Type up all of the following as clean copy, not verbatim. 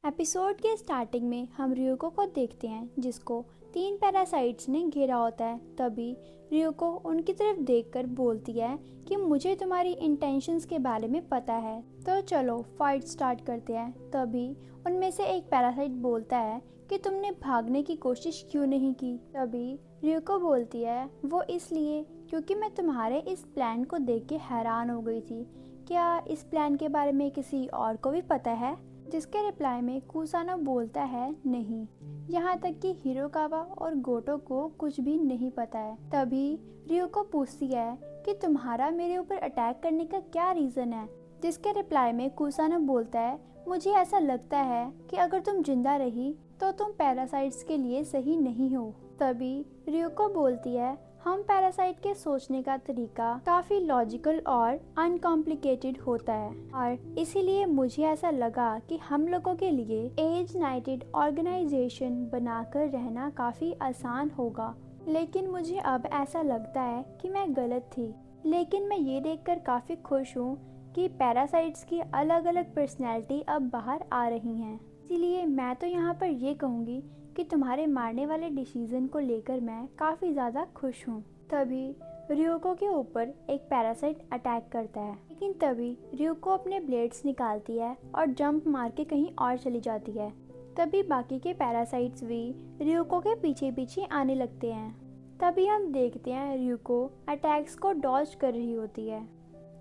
Episode के starting में हम रियोको को देखते हैं जिसको 3 पैरासाइट्स ने घेरा होता है। तभी रियोको उनकी तरफ देखकर बोलती है कि मुझे तुम्हारी इंटेंशंस के बारे में पता है, तो चलो फाइट स्टार्ट करते हैं। तभी उनमें से एक पैरासाइट बोलता है कि तुमने भागने की कोशिश क्यों नहीं की। तभी रियोको बोलती है वो इसलिए क्योंकि मैं तुम्हारे इस प्लान को देख के हैरान हो गई थी। क्या इस प्लान के बारे में किसी और को भी पता है? जिसके रिप्लाई में कुसानो बोलता है नहीं, यहाँ तक कि हिरोकावा और गोटो को कुछ भी नहीं पता है। तभी रियोको पूछती है कि तुम्हारा मेरे ऊपर अटैक करने का क्या रीजन है? जिसके रिप्लाई में कुसानो बोलता है मुझे ऐसा लगता है कि अगर तुम जिंदा रही तो तुम पैरासाइट्स के लिए सही नहीं हो। तभी रियोको बोलती है हम पैरासाइट के सोचने का तरीका काफी लॉजिकल और अनकॉम्प्लिकेटेड होता है और इसीलिए मुझे ऐसा लगा कि हम लोगों के लिए एज यूनाइटेड ऑर्गेनाइजेशन बनाकर रहना काफी आसान होगा। लेकिन मुझे अब ऐसा लगता है कि मैं गलत थी। लेकिन मैं ये देखकर काफी खुश हूँ कि पैरासाइट्स की अलग अलग पर्सनैलिटी अब बाहर आ रही हैं। इसीलिए मैं तो यहाँ पर ये कहूँगी कि तुम्हारे मारने वाले डिसीजन को लेकर मैं काफ़ी ज़्यादा खुश हूँ। तभी रियोको के ऊपर एक पैरासाइट अटैक करता है, लेकिन तभी रियोको अपने ब्लेड्स निकालती है और जंप मार के कहीं और चली जाती है। तभी बाकी के पैरासाइट्स भी रियोको के पीछे पीछे आने लगते हैं। तभी हम देखते हैं रियोको अटैक्स को डॉज कर रही होती है।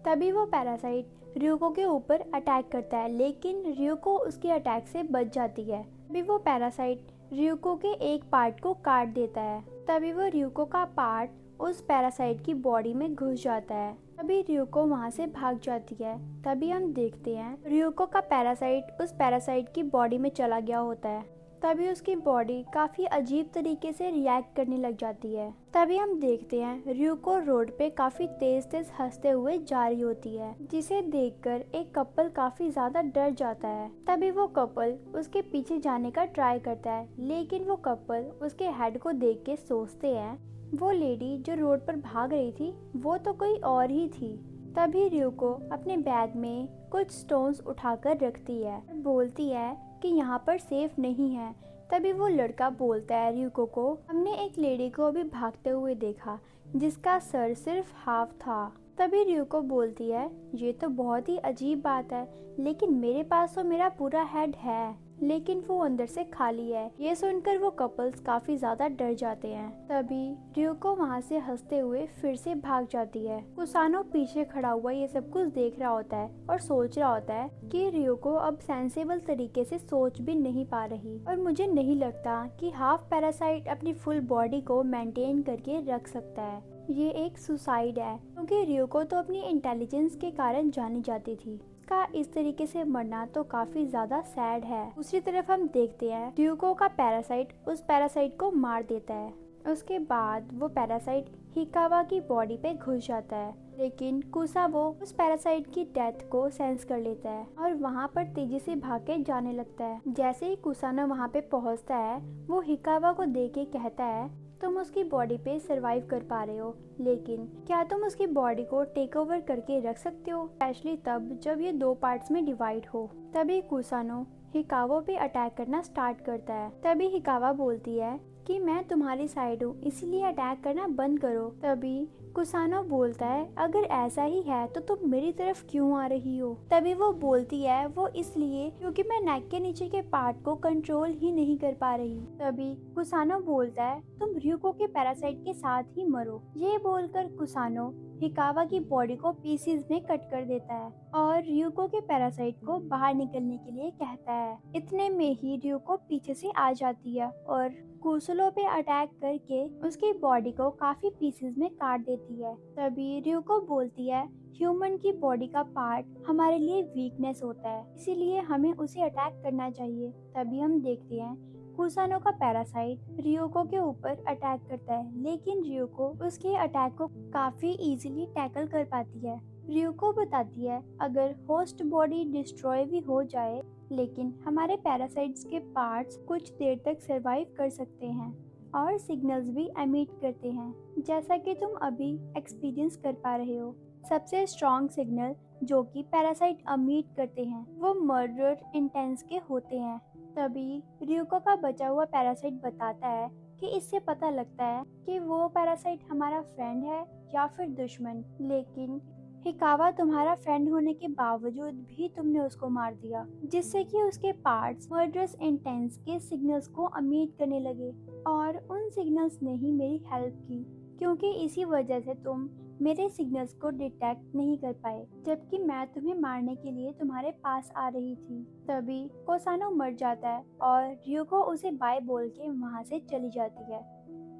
तभी वो पैरासाइट रियोको के ऊपर अटैक करता है, लेकिन रियोको उसके अटैक से बच जाती है। तभी वो पैरासाइट रियोको के एक पार्ट को काट देता है। तभी वो रियोको का पार्ट उस पैरासाइट की बॉडी में घुस जाता है। तभी रियोको वहाँ से भाग जाती है। तभी हम देखते हैं रियोको का पैरासाइट उस पैरासाइट की बॉडी में चला गया होता है। तभी उसकी बॉडी काफी अजीब तरीके से रिएक्ट करने लग जाती है। तभी हम देखते हैं रियोको रोड पे काफी तेज तेज हंसते हुए जा रही होती है, जिसे देखकर एक कपल काफी ज्यादा डर जाता है। तभी वो कपल उसके पीछे जाने का ट्राई करता है, लेकिन वो कपल उसके हेड को देख के सोचते हैं वो लेडी जो रोड पर भाग रही थी वो तो कोई और ही थी। तभी रियोको अपने बैग में कुछ स्टोन्स उठाकर रखती है और बोलती है कि यहाँ पर सेफ नहीं है। तभी वो लड़का बोलता है रियोको को हमने एक लेडी को अभी भागते हुए देखा जिसका सर सिर्फ हाफ था। तभी रियोको बोलती है ये तो बहुत ही अजीब बात है, लेकिन मेरे पास तो मेरा पूरा हेड है, लेकिन वो अंदर से खाली है। ये सुनकर वो कपल्स काफी ज्यादा डर जाते हैं। तभी रियोको वहाँ से हंसते हुए फिर से भाग जाती है। कुसानो पीछे खड़ा हुआ ये सब कुछ देख रहा होता है और सोच रहा होता है कि रियोको अब सेंसेबल तरीके से सोच भी नहीं पा रही और मुझे नहीं लगता कि हाफ पैरासाइट अपनी फुल बॉडी को मेंटेन करके रख सकता है। ये एक सुसाइड है, क्योंकि रियोको तो अपनी इंटेलिजेंस के कारण जानी जाती थी। का इस तरीके से मरना तो काफी ज्यादा सैड है। दूसरी तरफ हम देखते हैं रियोको का पैरासाइट उस पैरासाइट को मार देता है। उसके बाद वो पैरासाइट हिकावा की बॉडी पे घुस जाता है, लेकिन कुसावो उस पैरासाइट की डेथ को सेंस कर लेता है और वहाँ पर तेजी से भाग के जाने लगता है। जैसे ही कुसानो वहाँ पे पहुँचता है वो हिकावा को देख के कहता है तुम उसकी बॉडी पे सरवाइव कर पा रहे हो, लेकिन क्या तुम उसकी बॉडी को टेक ओवर करके रख सकते हो, स्पेशली तब जब ये 2 पार्ट्स में डिवाइड हो। तभी कुसानो हिकावा पे अटैक करना स्टार्ट करता है। तभी हिकावा बोलती है कि मैं तुम्हारी साइड हूँ, इसीलिए अटैक करना बंद करो। तभी कुसानो बोलता है अगर ऐसा ही है तो तुम मेरी तरफ क्यों आ रही हो? तभी वो बोलती है वो इसलिए क्योंकि मैं नेक के नीचे के पार्ट को कंट्रोल ही नहीं कर पा रही। तभी कुसानो बोलता है तुम रियोको के पैरासाइट के साथ ही मरो। ये बोलकर कुसानो हिकावा की बॉडी को पीसीज में कट कर देता है और रियोको के पैरासाइट को बाहर निकलने के लिए कहता है। इतने में ही रियोको पीछे से आ जाती है और कुसुलो पे अटैक करके उसकी बॉडी को काफी पीसेस में काट देती है। तभी रियोको बोलती है ह्यूमन की बॉडी का पार्ट हमारे लिए वीकनेस होता है, इसीलिए हमें उसे अटैक करना चाहिए। तभी हम देखते हैं कुसानो का पैरासाइट रियोको के ऊपर अटैक करता है, लेकिन रियोको उसके अटैक को काफी इजीली टैकल कर पाती है। रियोको बताती है अगर होस्ट बॉडी डिस्ट्रॉय भी हो जाए, लेकिन हमारे पैरासाइट्स के पार्ट्स कुछ देर तक सरवाइव कर सकते हैं और सिग्नल्स भी एमिट करते हैं, जैसा कि तुम अभी एक्सपीरियंस कर पा रहे हो। सबसे स्ट्रॉन्ग सिग्नल जो कि पैरासाइट अमीट करते हैं वो मर्डर इंटेंस के होते हैं। तभी रियुको का बचा हुआ पैरासाइट बताता है कि इससे पता लगता है कि वो पैरासाइट हमारा फ्रेंड है या फिर दुश्मन, लेकिन हिकावा तुम्हारा फ्रेंड होने के बावजूद भी तुमने उसको मार दिया, जिससे कि उसके पार्ट्स मर्डरस इंटेंस के सिग्नल्स को अमीट करने लगे और उन सिग्नल्स ने ही मेरी हेल्प की, क्योंकि इसी वजह से तुम मेरे सिग्नल्स को डिटेक्ट नहीं कर पाए जबकि मैं तुम्हें मारने के लिए तुम्हारे पास आ रही थी। तभी कोसानो मर जाता है और रियुको उसे बाय बोल के वहाँ से चली जाती है।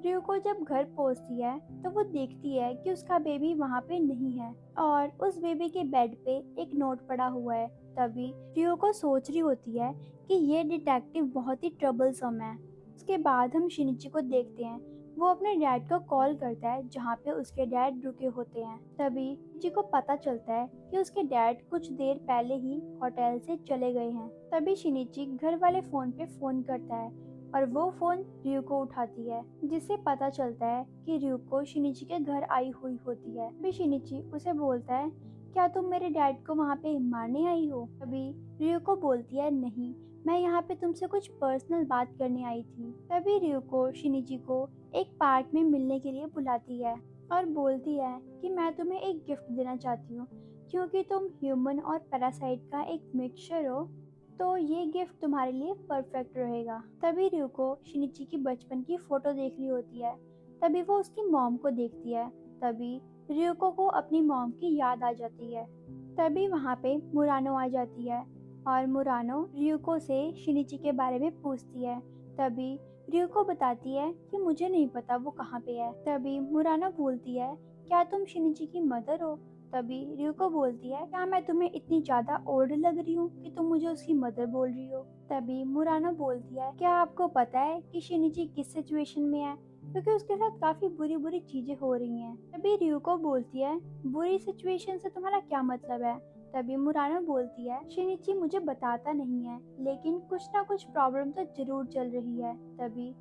रियुको जब घर पहुंचती है तो वो देखती है कि उसका बेबी वहाँ पे नहीं है और उस बेबी के बेड पे एक नोट पड़ा हुआ है। तभी रियुको सोच रही होती है कि ये डिटेक्टिव बहुत ही ट्रबलसम है। उसके बाद हम शिनिची को देखते हैं, वो अपने डैड को कॉल करता है जहाँ पे उसके डैड रुके होते हैं। तभी शिनिची को पता चलता है कि उसके डैड कुछ देर पहले ही होटल से चले गए हैं। तभी शिनिची घर वाले फोन पे फोन करता है और वो फोन रियुको उठाती है, जिससे पता चलता है कि रियुको शिनिची के घर आई हुई होती है। तभी शिनिची उसे बोलता है, क्या तुम मेरे डैड को वहाँ पे मारने आई हो? तभी रियुको बोलती है, नहीं, मैं यहाँ पे तुमसे कुछ पर्सनल बात करने आई थी। तभी रियुको शिनिची को एक पार्क में मिलने के लिए बुलाती है और बोलती है कि मैं तुम्हें एक गिफ्ट देना चाहती हूँ, क्योंकि तुम ह्यूमन और पैरासाइट का एक मिक्सचर हो, तो ये गिफ्ट तुम्हारे लिए परफेक्ट रहेगा। तभी रियुको शिनिची की बचपन की फोटो देख रही होती है। तभी वो उसकी मॉम को देखती है। तभी रियुको को अपनी मॉम की याद आ जाती है। तभी वहाँ पे मुरानो आ जाती है और मुरानो रियुको से शिनिची के बारे में पूछती है। तभी रियुको बताती है कि मुझे नहीं पता वो कहाँ पे है। तभी मुरानो बोलती है, क्या तुम शिनिची की मदर हो? तभी रियुको बोलती है, क्या मैं तुम्हें इतनी ज्यादा ओल्ड लग रही हूँ कि तुम मुझे उसकी मदर बोल रही हो? तभी मुरानो बोलती है, क्या आपको पता है कि शिनिची किस सिचुएशन में है, क्योंकि उसके साथ काफी बुरी बुरी चीजें हो रही हैं। तभी रियुको बोलती है, बुरी सिचुएशन से तुम्हारा क्या मतलब है? तभी मुरानो बोलती है, शिनिची मुझे बताता नहीं है, लेकिन कुछ ना कुछ प्रॉब्लम तो जरूर चल रही है। तभी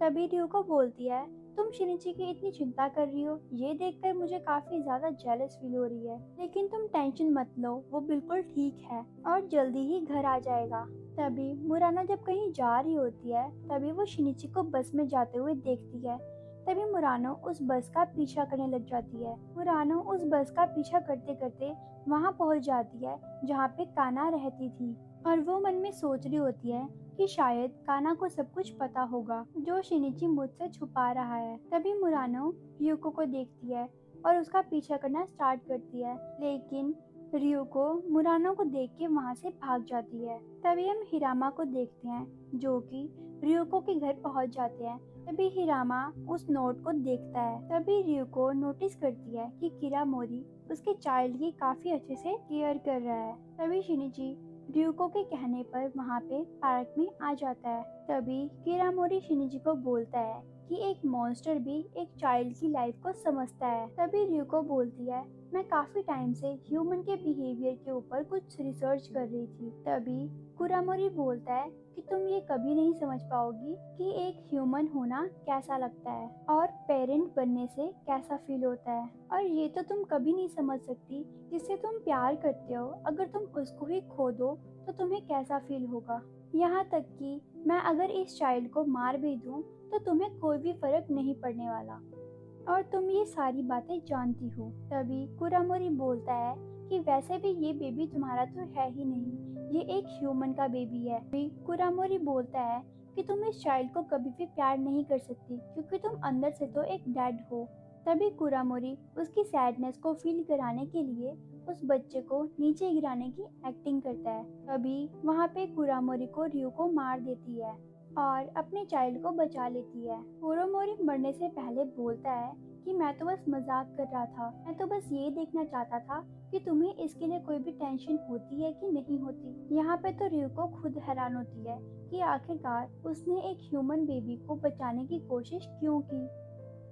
तभी रियुको बोलती है, तुम शिनिची की इतनी चिंता कर रही हो, ये देखकर मुझे काफी ज्यादा जेलस फील हो रही है, लेकिन तुम टेंशन मत लो, वो बिल्कुल ठीक है और जल्दी ही घर आ जाएगा। तभी मुरानो जब कहीं जा रही होती है, तभी वो शिनिची को बस में जाते हुए देखती है। तभी मुरानो उस बस का पीछा करने लग जाती है। मुरानो उस बस का पीछा करते करते वहाँ पहुँच जाती है जहाँ पे काना रहती थी और वो मन में सोच रही होती है कि शायद काना को सब कुछ पता होगा जो शिनिची मुझसे छुपा रहा है। तभी मुरानो रियुको को देखती है और उसका पीछा करना स्टार्ट करती है, लेकिन रियुको मुरानो को देख के वहाँ से भाग जाती है। तभी हम हिरामा को देखते हैं जो कि रियुको के घर पहुँच जाते हैं। तभी हिरामा उस नोट को देखता है। तभी रियुको नोटिस करती है कि किरामोरी उसके चाइल्ड की काफी अच्छे से केयर कर रहा है। तभी शिनिची रियुको के कहने पर वहाँ पे पार्क में आ जाता है। तभी किरामोरी शिनिची को बोलता है कि एक मॉन्स्टर भी एक चाइल्ड की लाइफ को समझता है। तभी रियुको बोलती है, मैं काफी टाइम से ह्यूमन के बिहेवियर के ऊपर कुछ रिसर्च कर रही थी। तभी कुरामोरी बोलता है कि तुम ये कभी नहीं समझ पाओगी कि एक ह्यूमन होना कैसा लगता है और पेरेंट बनने से कैसा फील होता है, और ये तो तुम कभी नहीं समझ सकती जिससे तुम प्यार करते हो, अगर तुम उसको ही खो दो तो तुम्हें कैसा फील होगा। यहाँ तक कि मैं अगर इस चाइल्ड को मार भी दूँ तो तुम्हें कोई भी फर्क नहीं पड़ने वाला, और तुम ये सारी बातें जानती हो। तभी कुरामोरी बोलता है कि वैसे भी ये बेबी तुम्हारा तो है ही नहीं, ये एक ह्यूमन का बेबी है। तभी कुरामोरी बोलता है कि तुम इस चाइल्ड को कभी भी प्यार नहीं कर सकती, क्योंकि तुम अंदर से तो एक डेड हो। तभी कुरामोरी उसकी सैडनेस को फील कराने के लिए उस बच्चे को नीचे गिराने की एक्टिंग करता है। तभी वहाँ पे कुरामोरी को रियुको मार देती है और अपने चाइल्ड को बचा लेती है। कुरामोरी मरने से पहले बोलता है कि मैं तो बस मजाक कर रहा था, मैं तो बस ये देखना चाहता था कि तुम्हें इसके लिए कोई भी टेंशन होती है कि नहीं होती। यहाँ पे तो रियुको खुद हैरान होती है कि आखिरकार उसने एक ह्यूमन बेबी को बचाने की कोशिश क्यों की।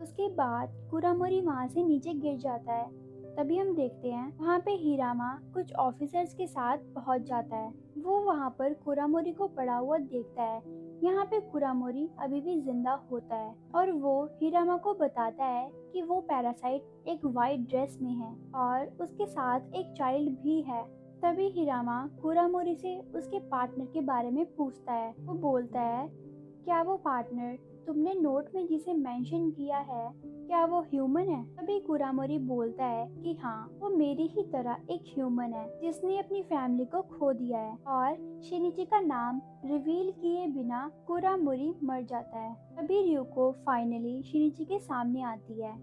उसके बाद कुरामोरी वहाँ से नीचे गिर जाता है। तभी हम देखते हैं वहाँ पे हिरामा कुछ ऑफिसर्स के साथ पहुँच जाता है। वो वहाँ पर कुरामोरी को पड़ा हुआ देखता है। यहाँ पे कुरामोरी अभी भी जिंदा होता है और वो हिरामा को बताता है कि वो पैरासाइट एक वाइट ड्रेस में है और उसके साथ एक चाइल्ड भी है। तभी हिरामा कुरामोरी से उसके पार्टनर के बारे में पूछता है। वो बोलता है, क्या वो पार्टनर तुमने नोट में जिसे मेंशन किया है, क्या वो ह्यूमन है? तभी कुरामोरी बोलता है कि हाँ, वो मेरी ही तरह एक ह्यूमन है जिसने अपनी फैमिली को खो दिया है। और शिनिची का नाम रिवील किए बिना कुरामोरी मर जाता है। तभी रियुको फाइनली शिनिची के सामने आती है।